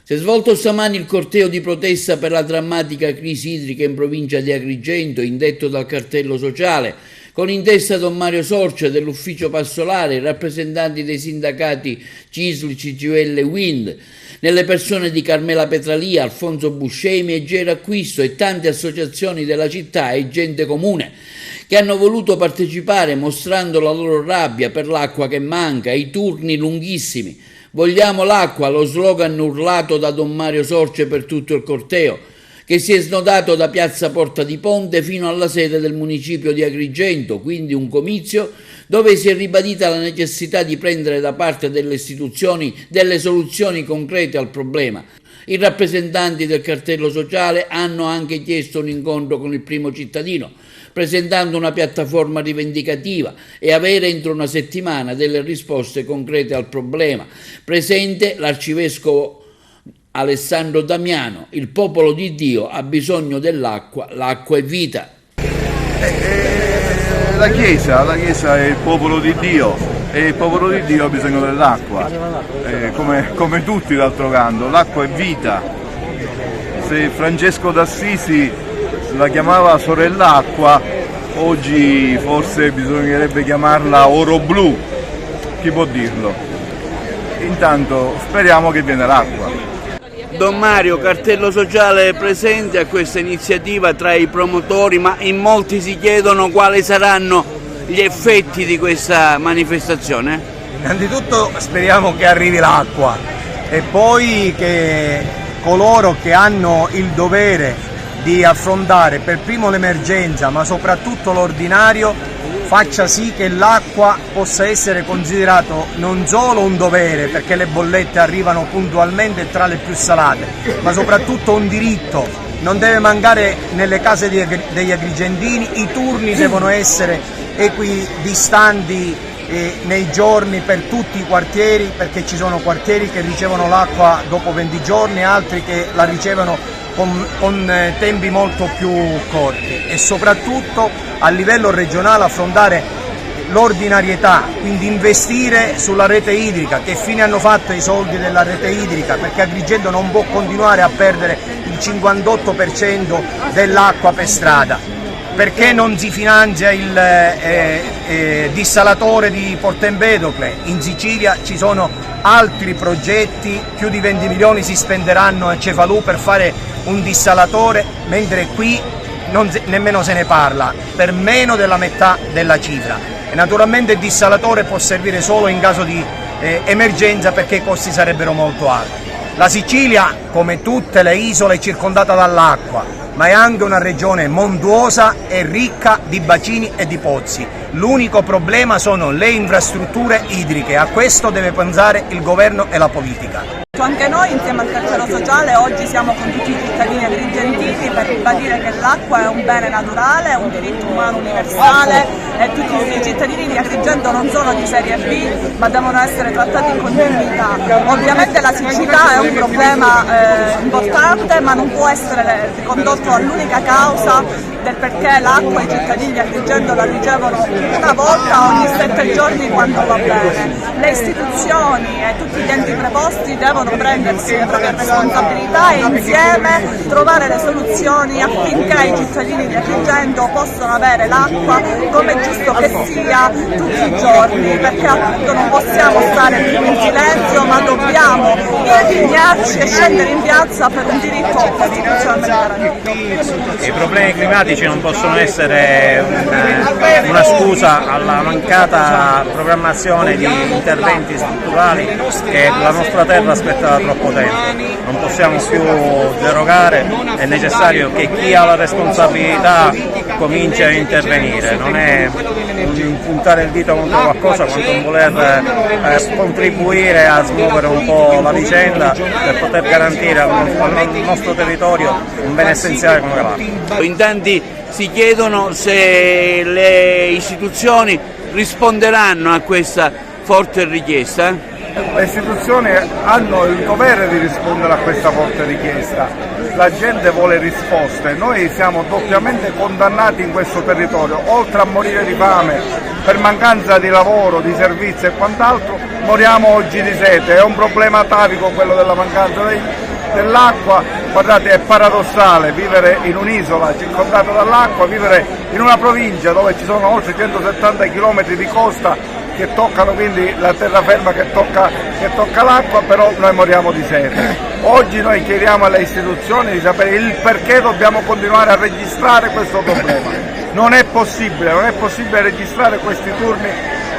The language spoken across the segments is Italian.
Si è svolto stamani il corteo di protesta per la drammatica crisi idrica in provincia di Agrigento, indetto dal cartello sociale, con in testa Don Mario Sorce dell'ufficio pastorale, i rappresentanti dei sindacati CISL, CGIL e Wind, nelle persone di Carmela Petralia, Alfonso Buscemi e Gera Acquisto e tante associazioni della città e gente comune che hanno voluto partecipare mostrando la loro rabbia per l'acqua che manca e i turni lunghissimi. Vogliamo l'acqua, lo slogan urlato da Don Mario Sorce per tutto il corteo, che si è snodato da piazza Porta di Ponte fino alla sede del municipio di Agrigento, quindi un comizio dove si è ribadita la necessità di prendere da parte delle istituzioni delle soluzioni concrete al problema. I rappresentanti del cartello sociale hanno anche chiesto un incontro con il primo cittadino, presentando una piattaforma rivendicativa e avere entro una settimana delle risposte concrete al problema. Presente l'arcivescovo Alessandro Damiano: il popolo di Dio ha bisogno dell'acqua, l'acqua è vita. La Chiesa è il popolo di Dio e il popolo di Dio ha bisogno dell'acqua, come tutti d'altro canto, l'acqua è vita. Se Francesco d'Assisi la chiamava sorella acqua, oggi forse bisognerebbe chiamarla oro blu, chi può dirlo? Intanto speriamo che viene l'acqua. Don Mario, cartello sociale presente a questa iniziativa tra i promotori, ma in molti si chiedono quali saranno gli effetti di questa manifestazione. Innanzitutto speriamo che arrivi l'acqua e poi che coloro che hanno il dovere di affrontare per primo l'emergenza ma soprattutto l'ordinario faccia sì che l'acqua possa essere considerato non solo un dovere, perché le bollette arrivano puntualmente tra le più salate, ma soprattutto un diritto. Non deve mancare nelle case degli agrigentini, i turni devono essere equidistanti nei giorni per tutti i quartieri, perché ci sono quartieri che ricevono l'acqua dopo 20 giorni, altri che la ricevono con tempi molto più corti, e soprattutto a livello regionale affrontare l'ordinarietà, quindi investire sulla rete idrica. Che fine hanno fatto i soldi della rete idrica? Perché Agrigento non può continuare a perdere il 58% dell'acqua per strada. Perché non si finanzia il dissalatore di Porto Empedocle? In Sicilia ci sono altri progetti, più di 20 milioni si spenderanno a Cefalù per fare un dissalatore, mentre qui nemmeno se ne parla, per meno della metà della cifra. E naturalmente il dissalatore può servire solo in caso di emergenza, perché i costi sarebbero molto alti. La Sicilia, come tutte le isole, è circondata dall'acqua, ma è anche una regione montuosa e ricca di bacini e di pozzi. L'unico problema sono le infrastrutture idriche, a questo deve pensare il governo e la politica. Anche noi insieme al cartello sociale oggi siamo con tutti i cittadini agrigentini per ribadire che l'acqua è un bene naturale, è un diritto umano universale e tutti i cittadini di Agrigento non sono di serie B ma devono essere trattati con dignità. Ovviamente la siccità è un problema importante, ma non può essere ricondotto all'unica causa del perché l'acqua i cittadini di Agrigento la ricevono una volta ogni 7 giorni quando va bene. Le istituzioni e tutti gli enti preposti devono prendersi le proprie responsabilità e insieme trovare le soluzioni affinché i cittadini di Agrigento possano avere l'acqua come è giusto che sia tutti i giorni, perché appunto non possiamo stare più in silenzio, ma dobbiamo impegnarci e scendere in piazza per un diritto costituzionalmente garantito. I problemi climatici non possono essere una scusa alla mancata programmazione di interventi strutturali che la nostra terra aspetta da troppo tempo. Non possiamo più derogare, è necessario che chi ha la responsabilità cominci a intervenire. Non è puntare il dito contro qualcosa quanto un voler contribuire a smuovere un po' la vicenda per poter garantire al nostro territorio un bene essenziale come l'acqua. In tanti si chiedono se le istituzioni risponderanno a questa forte richiesta. Le istituzioni hanno il dovere di rispondere a questa forte richiesta, la gente vuole risposte, noi siamo doppiamente condannati in questo territorio, oltre a morire di fame per mancanza di lavoro, di servizi e quant'altro, moriamo oggi di sete. È un problema atavico quello della mancanza dell'acqua. Guardate, è paradossale vivere in un'isola circondato dall'acqua, vivere in una provincia dove ci sono oltre 170 km di costa che toccano quindi la terraferma che tocca l'acqua, però noi moriamo di sete. Oggi noi chiediamo alle istituzioni di sapere il perché dobbiamo continuare a registrare questo problema. Non è possibile registrare questi turni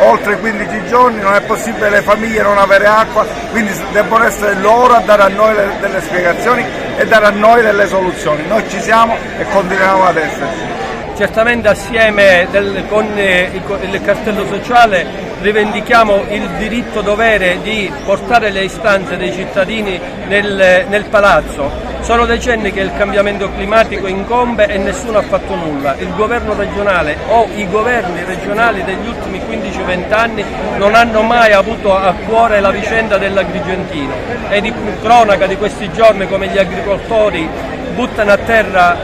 oltre 15 giorni, non è possibile le famiglie non avere acqua, quindi debbono essere loro a dare a noi delle spiegazioni e dare a noi delle soluzioni. Noi ci siamo e continuiamo ad esserci. Certamente assieme con il cartello sociale rivendichiamo il diritto-dovere di portare le istanze dei cittadini nel palazzo. Sono decenni che il cambiamento climatico incombe e nessuno ha fatto nulla. Il governo regionale o i governi regionali degli ultimi 15-20 anni non hanno mai avuto a cuore la vicenda dell'Agrigentino. È di cronaca di questi giorni come gli agricoltori buttano a terra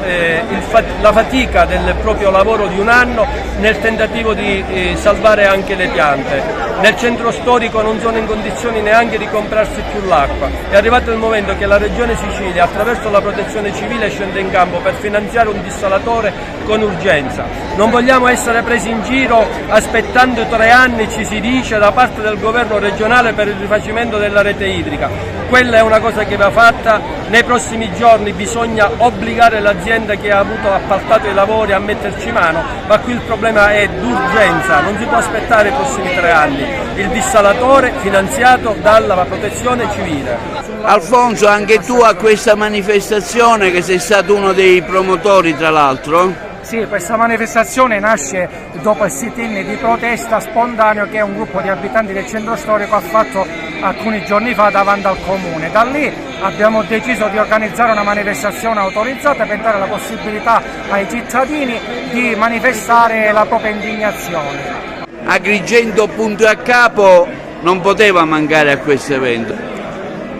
la fatica del proprio lavoro di un anno nel tentativo di salvare anche le piante. Nel centro storico non sono in condizioni neanche di comprarsi più l'acqua. È arrivato il momento che la Regione Sicilia, attraverso la Protezione Civile, scenda in campo per finanziare un dissalatore con urgenza. Non vogliamo essere presi in giro aspettando 3 anni, ci si dice, da parte del governo regionale per il rifacimento della rete idrica. Quella è una cosa che va fatta. Nei prossimi giorni bisogna obbligare l'azienda che ha avuto appaltato i lavori a metterci mano, ma qui il problema è d'urgenza, non si può aspettare i prossimi 3 anni. Il dissalatore finanziato dalla Protezione Civile. Alfonso, anche tu a questa manifestazione, che sei stato uno dei promotori tra l'altro? Sì, questa manifestazione nasce dopo il sit-in di protesta spontaneo che un gruppo di abitanti del centro storico ha fatto alcuni giorni fa davanti al comune. Da lì abbiamo deciso di organizzare una manifestazione autorizzata per dare la possibilità ai cittadini di manifestare la propria indignazione. Agrigento punto a capo non poteva mancare a questo evento.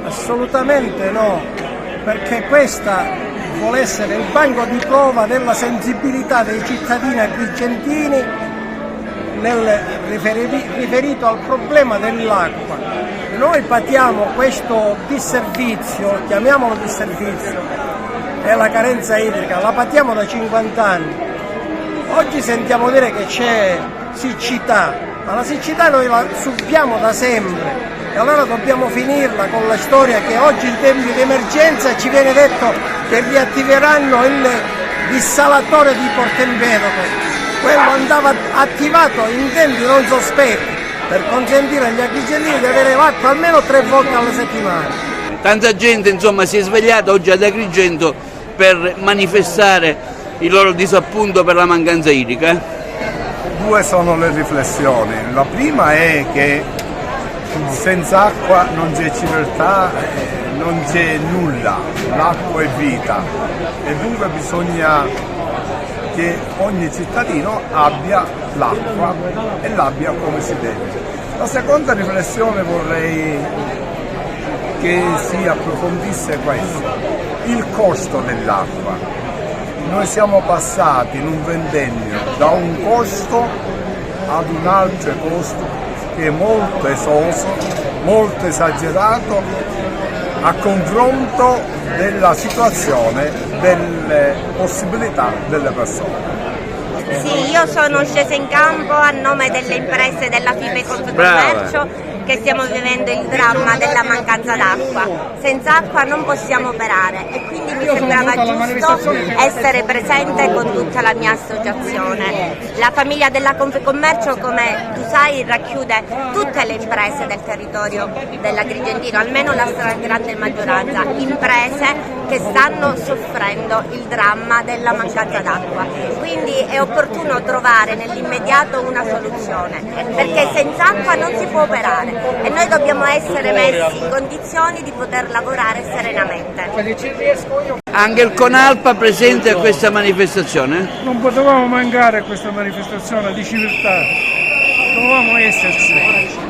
Assolutamente no, perché questa vuole essere il banco di prova della sensibilità dei cittadini agrigentini riferito al problema dell'acqua. Noi patiamo questo disservizio, chiamiamolo disservizio, è la carenza idrica, la patiamo da 50 anni. Oggi sentiamo dire che c'è siccità, ma la siccità noi la subiamo da sempre e allora dobbiamo finirla con la storia che oggi in tempi di emergenza ci viene detto che riattiveranno il dissalatore di Portempedocle. Quello andava attivato in tempi non sospetti per consentire agli agrigentini di avere l'acqua almeno 3 volte alla settimana. Tanta gente insomma si è svegliata oggi ad Agrigento per manifestare il loro disappunto per la mancanza idrica. 2 sono le riflessioni. La prima è che senza acqua non c'è civiltà, non c'è nulla, l'acqua è vita e dunque bisogna che ogni cittadino abbia l'acqua e l'abbia come si deve. La seconda riflessione vorrei che si approfondisse questo, il costo dell'acqua. Noi siamo passati in un ventennio da un costo ad un altro costo che è molto esoso, molto esagerato a confronto della situazione, delle possibilità delle persone. Sì, io sono scesa in campo a nome delle imprese della FIME Confcommercio che stiamo vivendo il dramma della mancanza d'acqua. Senza acqua non possiamo operare e quindi mi sembrava giusto essere presente con tutta la mia associazione. La famiglia della Confcommercio, come tu sai, racchiude tutte le imprese del territorio dell'Agrigentino, almeno la stragrande maggioranza, imprese che stanno soffrendo il dramma della mancanza d'acqua. Quindi è opportuno trovare nell'immediato una soluzione, perché senza acqua non si può operare e noi dobbiamo essere messi in condizioni di poter lavorare serenamente. Anche il Conalpa presente a questa manifestazione? Non potevamo mancare a questa manifestazione di civiltà, dovevamo esserci.